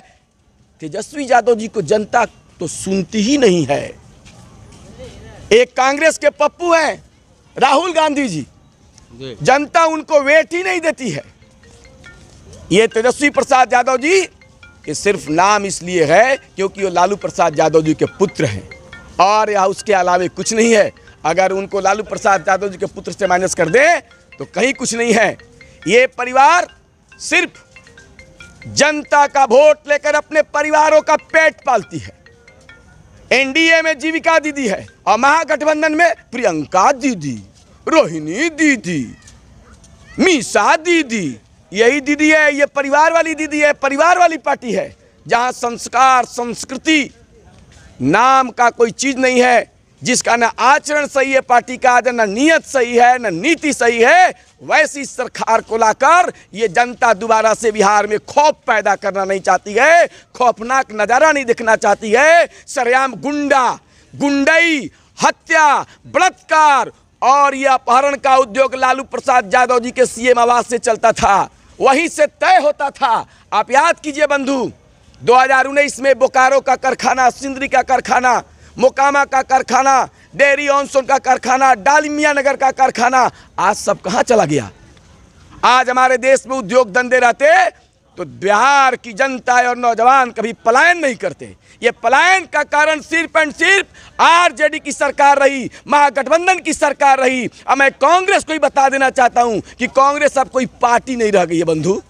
तेजस्वी यादव जी को जनता तो सुनती ही नहीं है। एक कांग्रेस के पप्पू हैं राहुल गांधी जी, जनता उनको वेट ही नहीं देती है। ये तेजस्वी प्रसाद यादव जी, ये सिर्फ नाम इसलिए है क्योंकि वो लालू प्रसाद यादव जी के पुत्र हैं, और यहाँ उसके अलावे कुछ नहीं है। अगर उनको लालू प्रसाद यादव जी के पुत्र से माइनस कर दें तो कहीं कुछ नहीं है। ये परिवार सिर्फ जनता का वोट लेकर अपने परिवारों का पेट पालती है। एनडीए में जीविका दीदी है और महागठबंधन में प्रियंका दीदी, रोहिणी दीदी, मीसा दीदी, यही दीदी है। ये परिवार वाली दीदी है, परिवार वाली पार्टी है। जहां संस्कार संस्कृति नाम का कोई चीज नहीं है, जिसका ना आचरण सही है पार्टी का, ना नीयत सही है, ना नीति सही है, वैसी सरकार को लाकर ये जनता दोबारा से बिहार में खौफ पैदा करना नहीं चाहती है, खौफनाक नजारा नहीं देखना चाहती है। सरेआम गुंडई, हत्या, बलात्कार और यह अपहरण का उद्योग लालू प्रसाद यादव जी के सीएम आवास से चलता था, वहीं से तय होता था। आप याद कीजिए बंधु, 2019 में बोकारो का कारखाना, सिंदरी का कारखाना, मोकामा का कारखाना, डेयरी ऑनसोन का कारखाना, डालमिया नगर का कारखाना, आज सब कहां चला गया? आज हमारे देश में उद्योग धंधे रहते तो बिहार की जनता और नौजवान कभी पलायन नहीं करते। ये पलायन का कारण सिर्फ एंड सिर्फ आरजेडी की सरकार रही, महागठबंधन की सरकार रही। अब मैं कांग्रेस को ही बता देना चाहता हूं कि कांग्रेस अब कोई पार्टी नहीं रह गई है बंधु,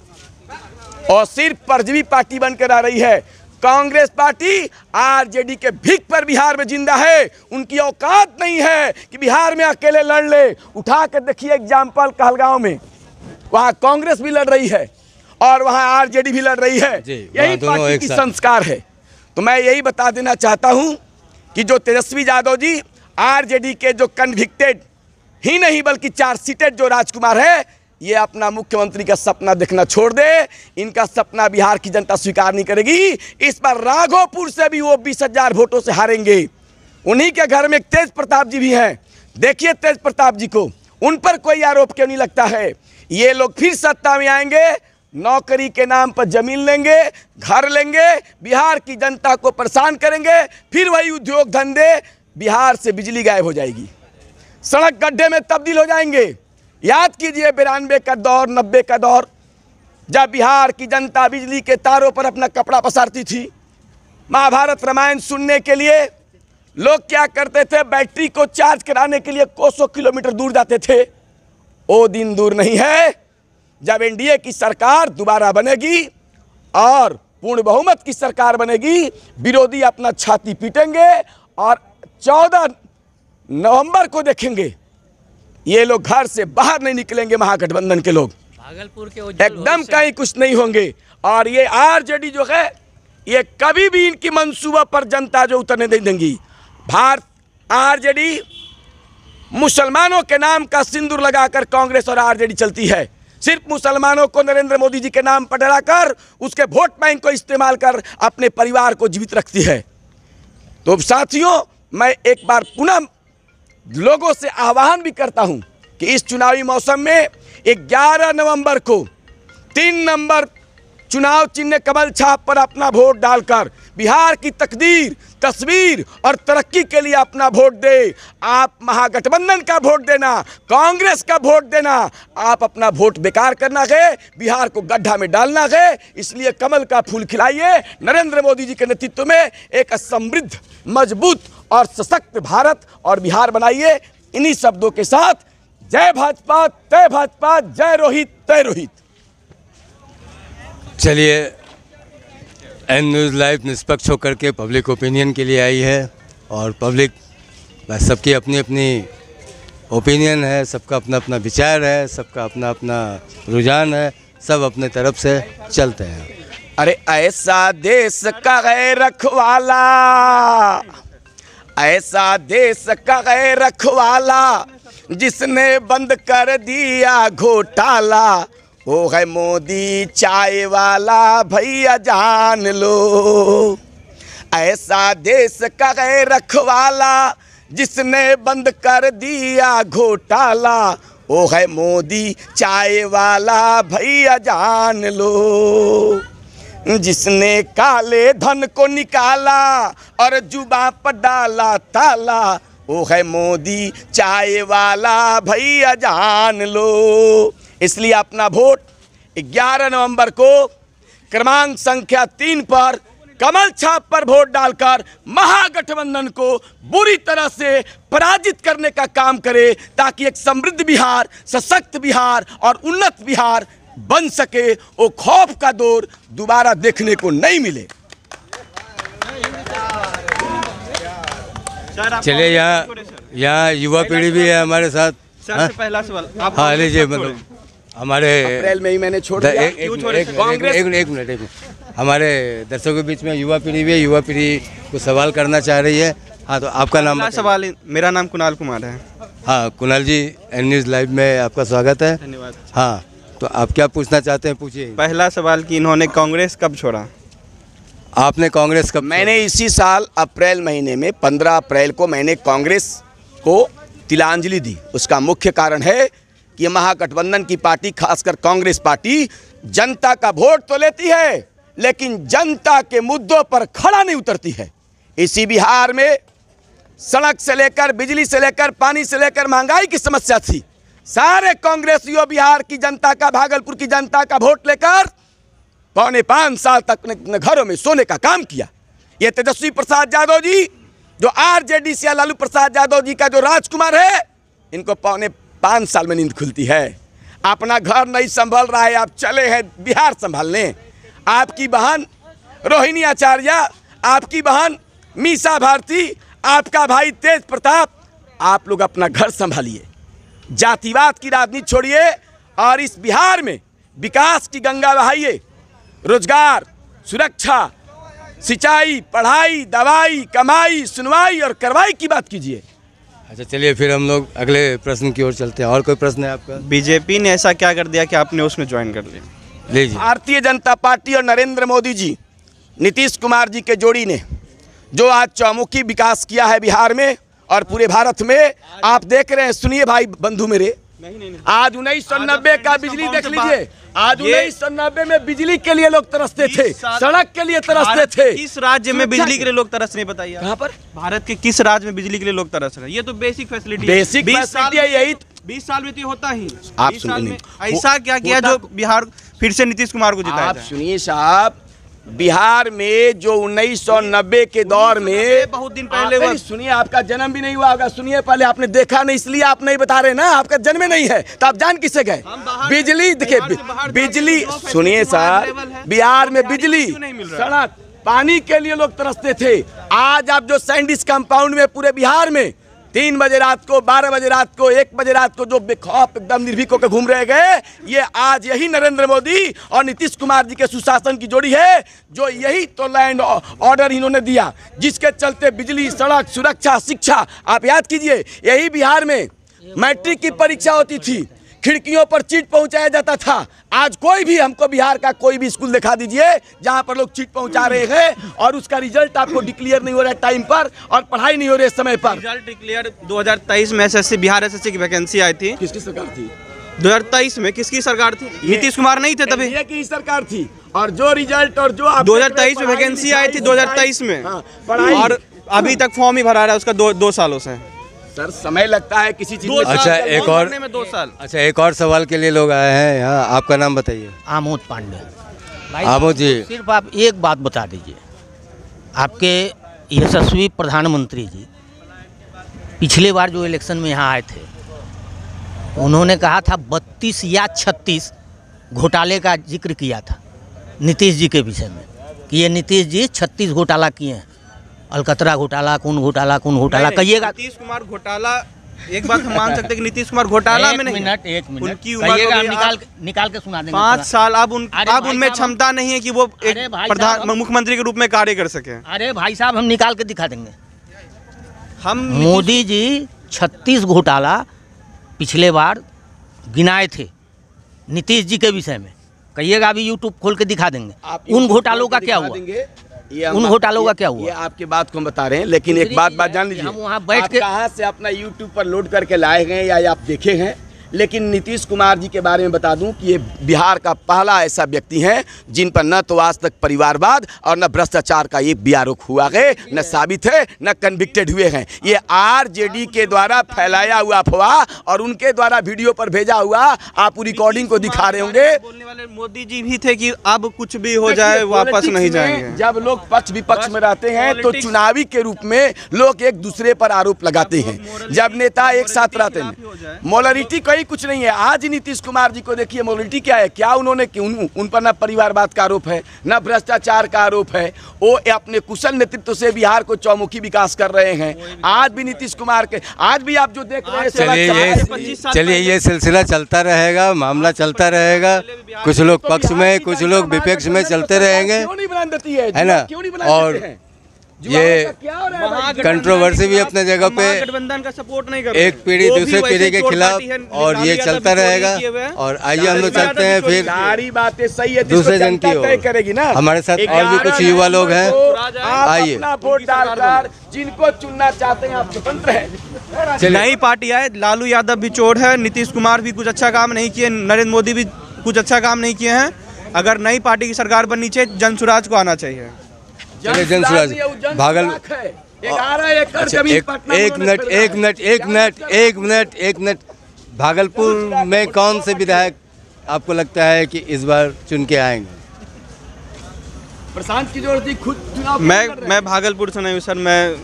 और सिर्फ परजीवी पार्टी बनकर आ रही है। कांग्रेस पार्टी आरजेडी के भीख पर बिहार में जिंदा है। उनकी औकात नहीं है कि बिहार में अकेले लड़ ले। उठा कर देखिए एग्जाम्पल कहलगांव में, वहां कांग्रेस भी लड़ रही है और वहां आरजेडी भी लड़ रही है। यही पार्टी की संस्कार है। तो मैं यही बता देना चाहता हूं कि जो तेजस्वी यादव जी आरजेडी के जो कन्विक्टेड ही नहीं बल्कि चार्जशीटेड जो राजकुमार है, ये अपना मुख्यमंत्री का सपना देखना छोड़ दे। इनका सपना बिहार की जनता स्वीकार नहीं करेगी। इस बार राघोपुर से भी वो 20,000 वोटों से हारेंगे। उन्हीं के घर में एक तेज प्रताप जी भी हैं। देखिए तेज प्रताप जी को, उन पर कोई आरोप क्यों नहीं लगता है? ये लोग फिर सत्ता में आएंगे, नौकरी के नाम पर जमीन लेंगे, घर लेंगे, बिहार की जनता को परेशान करेंगे। फिर वही उद्योग धंधे, बिहार से बिजली गायब हो जाएगी, सड़क गड्ढे में तब्दील हो जाएंगे। याद कीजिए 92 का दौर, 90 का दौर, जब बिहार की जनता बिजली के तारों पर अपना कपड़ा पसारती थी। महाभारत रामायण सुनने के लिए लोग क्या करते थे? बैटरी को चार्ज कराने के लिए कोसों किलोमीटर दूर जाते थे। वो दिन दूर नहीं है जब एनडीए की सरकार दोबारा बनेगी और पूर्ण बहुमत की सरकार बनेगी। विरोधी अपना छाती पीटेंगे और 14 नवंबर को देखेंगे ये लोग घर से बाहर नहीं निकलेंगे। महागठबंधन के लोग भागलपुर के एकदम कहीं कुछ नहीं होंगे। और ये आरजेडी जो है, ये कभी भी इनकी मंसूबा पर जनता जो उतरने नहीं देंगी। भारत आरजेडी मुसलमानों के नाम का सिंदूर लगाकर कांग्रेस और आरजेडी चलती है। सिर्फ मुसलमानों को नरेंद्र मोदी जी के नाम पर डराकर उसके वोट बैंक को इस्तेमाल कर अपने परिवार को जीवित रखती है। तो साथियों, मैं एक बार पुनः लोगों से आह्वान भी करता हूं कि इस चुनावी मौसम में 11 नवंबर को 3 नंबर चुनाव चिन्ह कमल छाप पर अपना वोट डालकर बिहार की तकदीर, तस्वीर और तरक्की के लिए अपना वोट दे। आप महागठबंधन का वोट देना, कांग्रेस का वोट देना, आप अपना वोट बेकार करना है, बिहार को गड्ढा में डालना है। इसलिए कमल का फूल खिलाइए, नरेंद्र मोदी जी के नेतृत्व में एक समृद्ध, मजबूत और सशक्त भारत और बिहार बनाइए। इन्हीं शब्दों के साथ जय भाजपा, तय भाजपा, जय रोहित, तय रोहित। चलिए, एन न्यूज़ लाइव निष्पक्ष होकर के पब्लिक ओपिनियन के लिए आई है और पब्लिक सबकी अपनी अपनी ओपिनियन है, सबका अपना अपना विचार है, सबका अपना अपना रुझान है, सब अपने तरफ से चलते हैं। अरे ऐसा देश का है रखवाला, ऐसा देश का है रखवाला, जिसने बंद कर दिया घोटाला, वो है मोदी चाय वाला, भैया जान लो। ऐसा देश का है रखवाला, जिसने बंद कर दिया घोटाला, वो है मोदी चाय वाला, भैया जान लो। जिसने काले धन को निकाला और जुबान पर डाला ताला, वो है मोदी चाय वाला, भैया जान लो। इसलिए अपना वोट 11 नवंबर को क्रमांक संख्या 3 पर कमल छाप पर वोट डालकर महागठबंधन को बुरी तरह से पराजित करने का काम करे, ताकि एक समृद्ध बिहार, सशक्त बिहार और उन्नत बिहार बन सके। वो खौफ का दौर दोबारा देखने को नहीं मिले। चलिए, यहाँ युवा पीढ़ी भी है हमारे साथ। सर, पहला सवाल हाँ लीजिए, मतलब हमारे अप्रैल में ही मैंने छोड़ दिया। एक मिनट। हमारे दर्शकों के बीच में युवा पीढ़ी भी है, युवा पीढ़ी को सवाल करना चाह रही है। हाँ, तो आपका नाम बताइए। सवाल, मेरा नाम कुणाल कुमार है। हाँ कुणाल जी, एन न्यूज़ लाइव में आपका स्वागत है। धन्यवाद। हाँ, तो आप क्या पूछना चाहते हैं, पूछिए। पहला सवाल कि इन्होंने कांग्रेस कब छोड़ा? आपने कांग्रेस कब? मैंने इसी साल अप्रैल महीने में 15 अप्रैल को मैंने कांग्रेस को तिलांजलि दी। उसका मुख्य कारण है कि महागठबंधन की पार्टी, खासकर कांग्रेस पार्टी, जनता का वोट तो लेती है लेकिन जनता के मुद्दों पर खड़ा नहीं उतरती है। इसी बिहार में सड़क से लेकर, बिजली से लेकर, पानी से लेकर महंगाई की समस्या थी। सारे कांग्रेसियों बिहार की जनता का, भागलपुर की जनता का वोट लेकर 4.25 साल तक अपने घरों में सोने का काम किया। ये तेजस्वी प्रसाद यादव जी, जो आरजेडी से लालू प्रसाद यादव जी का जो राजकुमार है, इनको 4.25 साल में नींद खुलती है। अपना घर नहीं संभल रहा है, आप चले हैं बिहार संभालने। आपकी बहन रोहिणी आचार्य, आपकी बहन मीसा भारती, आपका भाई तेज प्रताप, आप लोग अपना घर संभालिए, जातिवाद की राजनीति छोड़िए और इस बिहार में विकास की गंगा बहाइए। रोजगार, सुरक्षा, सिंचाई, पढ़ाई, दवाई, कमाई, सुनवाई और कार्रवाई की बात कीजिए। अच्छा, चलिए फिर हम लोग अगले प्रश्न की ओर चलते हैं। और कोई प्रश्न है आपका? बीजेपी ने ऐसा क्या कर दिया कि आपने उसमें ज्वाइन कर लिया? लीजिए। भारतीय जनता पार्टी और नरेंद्र मोदी जी, नीतीश कुमार जी के जोड़ी ने जो आज चौमुखी विकास किया है बिहार में और पूरे भारत में, आप देख रहे हैं। सुनिए भाई बंधु मेरे, आज 1990 का बिजली देख लीजिए। आज 1990 में बिजली के लिए लोग तरसते थे, सड़क के लिए तरसते थे। किस राज्य में बिजली के लिए लोग तरस रहे बताइए? कहाँ पर? भारत के किस राज्य में बिजली के लिए लोग तरस रहे हैं? ये तो बेसिक फैसिलिटी, बेसिक फैसिलिटी है। यही 20 साल में तो होता ही। आप 20 साल में ऐसा क्या किया जो बिहार फिर से नीतीश कुमार को जिताया? आप सुनिए साहब, बिहार में जो 1990 के दौर में, बहुत दिन पहले, सुनिए, आपका जन्म भी नहीं हुआ होगा। सुनिए, पहले आपने देखा नहीं, इसलिए आप नहीं बता रहे ना, आपका जन्म नहीं है, तो आप जान किससे गए? बिजली, देखिए बिजली, सुनिए सर, बिहार में बिजली, सड़क, पानी के लिए लोग तरसते थे। आज आप जो सैंडिस कंपाउंड में पूरे बिहार में 3 बजे रात को, 12 बजे रात को, 1 बजे रात को जो बेखौफ एकदम निर्भीक होकर घूम रहे गए, ये आज यही नरेंद्र मोदी और नीतीश कुमार जी के सुशासन की जोड़ी है, जो यही तो लैंड ऑर्डर इन्होंने दिया, जिसके चलते बिजली, सड़क, सुरक्षा, शिक्षा। आप याद कीजिए, यही बिहार में मैट्रिक की परीक्षा होती थी, खिड़कियों पर चीट पहुंचाया जाता था। आज कोई भी, हमको बिहार का कोई भी स्कूल दिखा दीजिए जहां पर लोग चीट पहुंचा रहे हैं और उसका रिजल्ट आपको डिक्लेयर नहीं हो रहा है टाइम पर और पढ़ाई नहीं हो रही है समय पर। रिजल्ट डिक्लेयर 2023 में एसएससी, बिहार एसएससी की वैकेंसी आई थी। किसकी सरकार थी? 2023 में किसकी सरकार थी? नीतीश कुमार नहीं थे तभी, ये की सरकार थी। और जो रिजल्ट और जो 2023 में वैकेंसी आई थी 2023 में, और अभी तक फॉर्म ही भरा रहा है उसका 2 सालों से। सर, समय लगता है किसी चीज में। अच्छा, एक और, 2 साल। अच्छा, एक और सवाल के लिए लोग आए हैं यहाँ। आपका नाम बताइए। आमोद पांडे। आमोद जी, सिर्फ आप एक बात बता दीजिए, आपके यशस्वी प्रधानमंत्री जी पिछले बार जो इलेक्शन में यहाँ आए थे, उन्होंने कहा था 32 या 36 घोटाले का जिक्र किया था नीतीश जी के विषय में, कि ये नीतीश जी 36 घोटाला किए हैं। अलकतरा घोटाला, कौन घोटाला, कौन घोटाला कहिएगा। नीतीश कुमार घोटाला, एक बात हम मान सकते हैं कि नीतीश कुमार घोटाला में नहीं। एक मिनट, उनकी उम्र निकाल के सुना देंगे। 5 साल, अब उनमें क्षमता नहीं है कि वो एक प्रधान मुख्यमंत्री के रूप में कार्य कर सके। अरे भाई साहब, हम निकाल के दिखा देंगे। हम मोदी जी 36 घोटाला पिछले बार गिनाए थे नीतीश जी के विषय में, कहिएगा, अभी यूट्यूब खोल के दिखा देंगे। उन घोटालों का क्या हुआ? उन घोटालों का क्या हुआ? ये आपकी बात को हम बता रहे हैं, लेकिन एक बात जान लीजिए, हम वहाँ बैठ के कहाँ से अपना यूट्यूब पर लोड करके लाए हैं या आप देखे हैं, लेकिन नीतीश कुमार जी के बारे में बता दूं कि ये बिहार का पहला ऐसा व्यक्ति है जिन पर न तो आज तक परिवारवाद और न भ्रष्टाचार का एक भी आरोप हुआ है, न साबित है, न कन्विक्टेड हुए हैं। ये आरजेडी के द्वारा फैलाया हुआ अफवाह और उनके द्वारा वीडियो पर भेजा हुआ, आप रिकॉर्डिंग को दिखा रहे होंगे। बोलने वाले मोदी जी भी थे कि अब कुछ भी हो जाए वापस नहीं जाएंगे। जब लोग पक्ष विपक्ष में रहते हैं तो चुनावी के रूप में लोग एक दूसरे पर आरोप लगाते हैं। जब नेता एक साथ रहते हैं, मोलरिटी कई कुछ नहीं है। आज ही नीतीश कुमार जी को देखिए मोबिलिटी क्या है, क्या उन्होंने उन पर ना परिवारवाद का आरोप है, ना भ्रष्टाचार का आरोप है। वो अपने कुशल नेतृत्व से बिहार को चौमुखी विकास कर रहे हैं। आज भी नीतीश कुमार के, आज भी आप जो देख रहे हैं, चलिए ये सिलसिला चलता रहेगा, मामला चलता रहेगा। कुछ लोग पक्ष में, कुछ लोग विपक्ष में चलते रहेंगे, है ना। और ये कंट्रोवर्सी भी अपने जगह पे, गठबंधन का सपोर्ट नहीं कर, एक पीढ़ी दूसरे पीढ़ी के खिलाफ, और ये चलता रहेगा। और आइए हम लोग चलते हैं फिर, सारी बातें सही है, दूसरे जन की तय करेगी ना। हमारे साथ और भी कुछ युवा लोग हैं, आइए वोट डालकर जिनको चुनना चाहते हैं आप स्वतंत्र हैं। नई पार्टी आए, लालू यादव भी चोर है, नीतीश कुमार भी कुछ अच्छा काम नहीं किए, नरेंद्र मोदी भी कुछ अच्छा काम नहीं किए हैं। अगर नई पार्टी की सरकार बननी चाहिए, जनसुराज को आना चाहिए। जनसुराज भागल एक मिनट भागलपुर में कौन से विधायक आपको लगता है कि इस बार चुन के आएंगे? प्रशांत की जरूरत खुद मैं भागलपुर से नहीं हूँ सर, मैं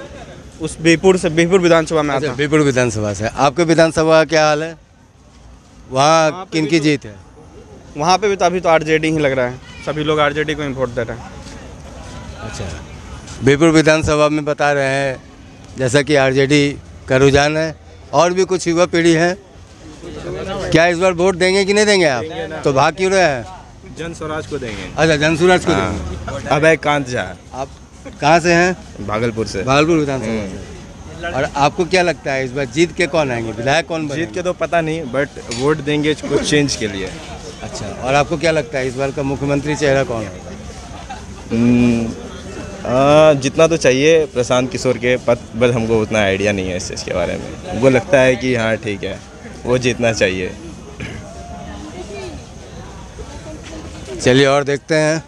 उस बीरपुर विधानसभा में आता हूँ। बीरपुर विधानसभा से। आपके विधानसभा का क्या हाल है? वहाँ किनकी जीत है? वहाँ पे भी तो अभी तो आरजेडी ही लग रहा है, सभी लोग आरजेडी को ही वोट दे रहे हैं। अच्छा, बीरपुर विधानसभा में बता रहे हैं जैसा कि आरजेडी का रुझान है, और भी कुछ युवा पीढ़ी है। क्या इस बार वोट देंगे कि नहीं देंगे आप? तो भाग क्यों रहे हैं? जनसुराज को देंगे। अच्छा, जनसुराज को देंगे। अभय कांत झा। आप कहाँ से हैं? भागलपुर से। भागलपुर विधानसभा से। और आपको क्या लगता है इस बार जीत के कौन आएंगे, विधायक कौन बनेंगे? जीत के तो पता नहीं, बट वोट देंगे कुछ चेंज के लिए। अच्छा, और आपको क्या लगता है इस बार का मुख्यमंत्री चेहरा कौन होगा? जितना तो चाहिए प्रशांत किशोर के पद, बस हमको उतना आइडिया नहीं है इस चीज़ के बारे में। हमको लगता है कि हाँ ठीक है, वो जीतना चाहिए। चलिए और देखते हैं।